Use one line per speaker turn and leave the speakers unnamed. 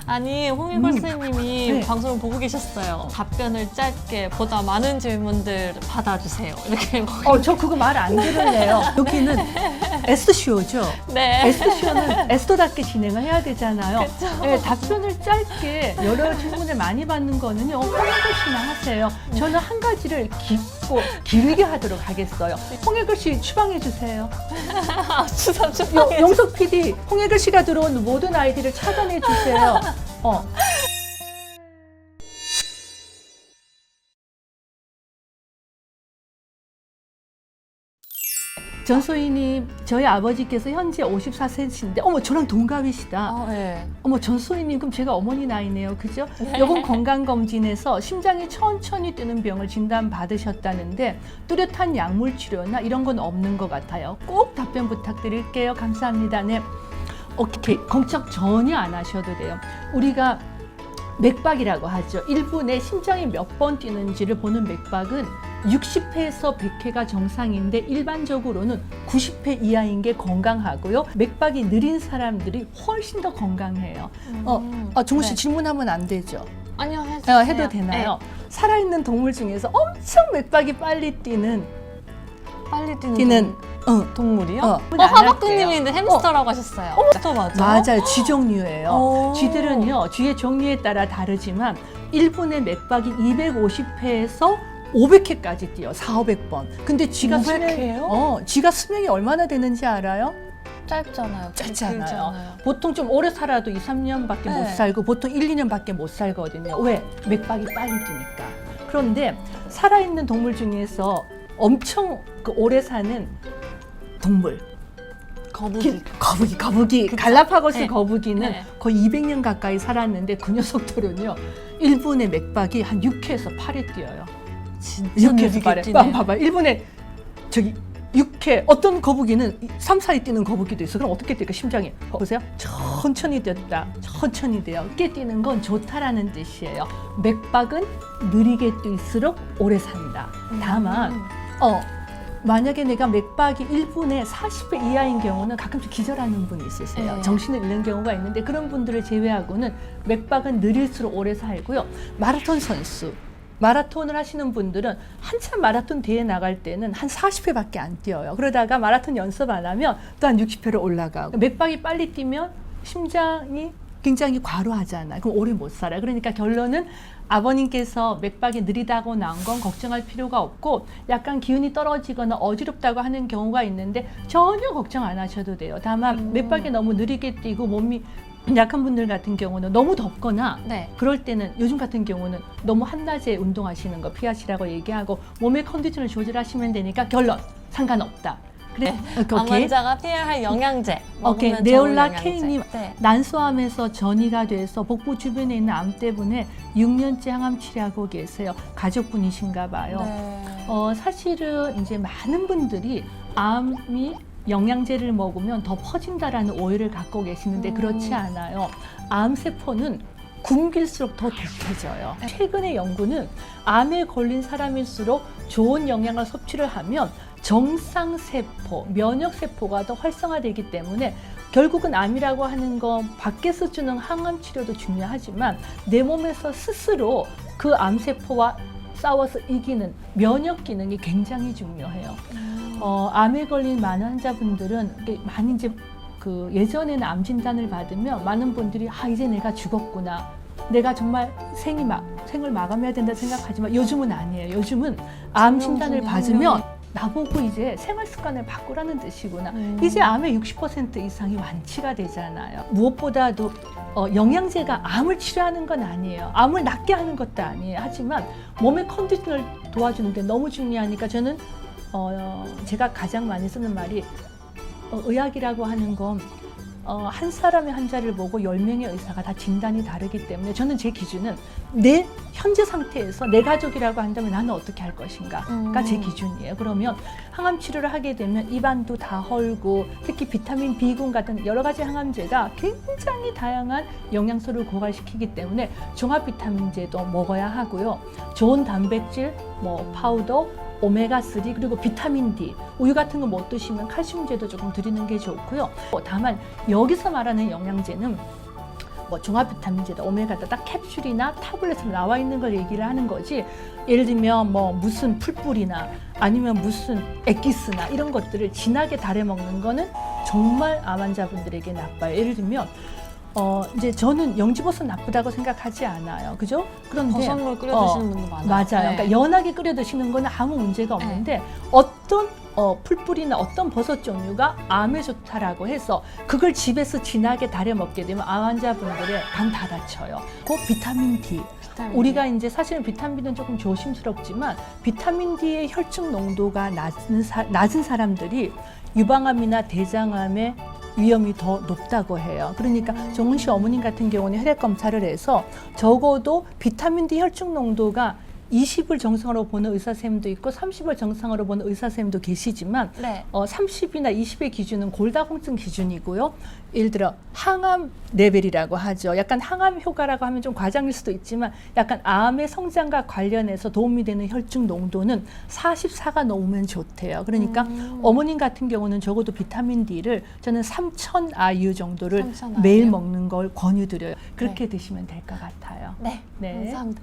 아니 홍일걸 선생님이
네.
방송을 보고 계셨어요. 답변을 짧게 보다 많은 질문들 받아주세요. 이렇게
저 그거 말 안 들을래요. 여기는 S쇼죠.
네.
S쇼는 S도답게 진행을 해야 되잖아요. 네, 답변을 짧게 여러 질문을 많이 받는 거는요. 홍일걸 씨나 하세요. 저는 한 가지를 깊고 길게 하도록 하겠어요. 홍일걸 씨 추방해 주세요.
추석
용석 PD, 홍일걸 씨가 들어온 모든 아이디를 차단해 주세요. 전소희님, 저희 아버지께서 현재 54cm인데, 어머, 저랑 동갑이시다.
네.
어머, 전소희님, 그럼 제가 어머니 나이네요. 그죠? 요번 건강검진에서 심장이 천천히 뛰는 병을 진단받으셨다는데, 뚜렷한 약물 치료나 이런 건 없는 것 같아요. 꼭 답변 부탁드릴게요. 감사합니다. 네. 오케이. 걱정 전혀 안 하셔도 돼요. 우리가 맥박이라고 하죠. 1분에 심장이 몇 번 뛰는지를 보는 맥박은 60회에서 100회가 정상인데 일반적으로는 90회 이하인 게 건강하고요. 맥박이 느린 사람들이 훨씬 더 건강해요. 종우 씨
네.
질문하면 안 되죠?
아니요,
해도 되나요? 살아있는 동물 중에서 엄청 맥박이 빨리 뛰는
빨리 뛰는 동물이요?
안
화박두님인데 햄스터라고 하셨어요. 햄스터 맞아?
맞아요. 쥐 종류예요.
오.
쥐들은요, 쥐의 종류에 따라 다르지만 1분에 맥박이 250회에서 500회까지 뛰어. 400번. 근데 쥐가
500회요?
쥐가 수명이 얼마나 되는지 알아요?
짧잖아요.
짧지 않아요.
길잖아요.
보통 좀 오래 살아도 2, 3년밖에 못
네.
살고 보통 1, 2년밖에 못 살거든요. 왜? 맥박이 빨리 뛰니까. 그런데 살아있는 동물 중에서 엄청 오래 사는 동물. 거북이.
그쵸?
갈라파고스
네.
거북이는
네.
거의 200년 가까이 살았는데 그 녀석들은요. 1분에 맥박이 한 6회에서 8회 뛰어요.
진짜
6회에서 8회. 봐봐. 1분에 저기 6회. 어떤 거북이는 3, 4회 뛰는 거북이도 있어. 그럼 어떻게 뛰까 심장이. 보세요. 천천히 뛰었다. 천천히 돼요. 꽤 뛰는 건 좋다라는 뜻이에요. 맥박은 느리게 뛸수록 오래 산다. 다만 만약에 내가 맥박이 1분에 40회 이하인 경우는 가끔씩 기절하는 분이 있으세요.
네.
정신을 잃는 경우가 있는데 그런 분들을 제외하고는 맥박은 느릴수록 오래 살고요. 마라톤 선수, 마라톤을 하시는 분들은 한참 마라톤 대회 나갈 때는 한 40회밖에 안 뛰어요. 그러다가 마라톤 연습 안 하면 또 한 60회로 올라가고 맥박이 빨리 뛰면 심장이 굉장히 과로하잖아요. 그럼 오래 못 살아요. 그러니까 결론은 아버님께서 맥박이 느리다고 나온 건 걱정할 필요가 없고 약간 기운이 떨어지거나 어지럽다고 하는 경우가 있는데 전혀 걱정 안 하셔도 돼요. 다만 맥박이 너무 느리게 뛰고 몸이 약한 분들 같은 경우는 너무 덥거나
네.
그럴 때는 요즘 같은 경우는 너무 한낮에 운동하시는 거 피하시라고 얘기하고 몸의 컨디션을 조절하시면 되니까 결론 상관없다. 그래.
암 환자가 피해야 할 영양제.
오케이.
먹으면
네올라
좋은 영양제.
K님,
네.
난소암에서 전이가 돼서 복부 주변에 있는 암 때문에 6년째 항암 치료하고 계세요. 가족분이신가 봐요.
네.
사실은 이제 많은 분들이 암이 영양제를 먹으면 더 퍼진다라는 오해를 갖고 계시는데 그렇지 않아요. 암세포는 굶길수록 더 독해져요. 최근의 연구는 암에 걸린 사람일수록 좋은 영양을 섭취를 하면 정상세포, 면역세포가 더 활성화되기 때문에 결국은 암이라고 하는 건 밖에서 주는 항암 치료도 중요하지만 내 몸에서 스스로 그 암세포와 싸워서 이기는 면역 기능이 굉장히 중요해요. 암에 걸린 많은 환자분들은 많이 이제 예전에는 암 진단을 받으면 많은 분들이 이제 내가 죽었구나. 내가 정말 생을 마감해야 된다 생각하지만 요즘은 아니에요. 요즘은 암 진단을 받으면 나보고 이제 생활 습관을 바꾸라는 뜻이구나. 이제 암의 60% 이상이 완치가 되잖아요. 무엇보다도 영양제가 암을 치료하는 건 아니에요. 암을 낫게 하는 것도 아니에요. 하지만 몸의 컨디션을 도와주는데 너무 중요하니까 저는 제가 가장 많이 쓰는 말이 의학이라고 하는 건 한 사람의 환자를 보고 10명의 의사가 다 진단이 다르기 때문에 저는 제 기준은 내 현재 상태에서 내 가족이라고 한다면 나는 어떻게 할 것인가가 제 기준이에요. 그러면 항암 치료를 하게 되면 입안도 다 헐고 특히 비타민 B군 같은 여러 가지 항암제가 굉장히 다양한 영양소를 고갈시키기 때문에 종합 비타민제도 먹어야 하고요. 좋은 단백질, 파우더, 오메가3 그리고 비타민 D, 우유 같은 거 못 드시면 칼슘제도 조금 드리는 게 좋고요. 다만 여기서 말하는 영양제는 뭐 종합 비타민제다, 오메가다 딱 캡슐이나 타블렛으로 나와 있는 걸 얘기를 하는 거지. 예를 들면 뭐 무슨 풀뿌리나 아니면 무슨 엑기스나 이런 것들을 진하게 달여 먹는 거는 정말 암 환자분들에게 나빠요. 예를 들면 이제 저는 영지버섯 나쁘다고 생각하지 않아요. 그죠? 그런데
버섯물 끓여 드시는 분도 많아요.
맞아요.
네.
그러니까 연하게 끓여 드시는 거는 아무 문제가 없는데 어떤 풀뿌리나 어떤 버섯 종류가 암에 좋다라고 해서 그걸 집에서 진하게 달여 먹게 되면 암 환자분들의 간 다 다쳐요. 그 비타민 D.
비타민
우리가 이제 사실은 비타민 D는 조금 조심스럽지만 비타민 D의 혈중 농도가 낮은 사람들이 유방암이나 대장암의 위험이 더 높다고 해요. 그러니까 정은 씨 어머님 같은 경우는 혈액 검사를 해서 적어도 비타민 D 혈중 농도가 20을 정상으로 보는 의사 선생님도 있고 30을 정상으로 보는 의사 선생님도 계시지만
네.
30이나 20의 기준은 골다공증 기준이고요. 예를 들어 항암 레벨이라고 하죠. 약간 항암 효과라고 하면 좀 과장일 수도 있지만 약간 암의 성장과 관련해서 도움이 되는 혈중 농도는 44가 넘으면 좋대요. 그러니까 어머님 같은 경우는 적어도 비타민 D를 저는 3000 IU 정도를
3000 IU.
매일 먹는 걸 권유드려요. 그렇게 드시면 될 것 같아요.
네.
네.
감사합니다.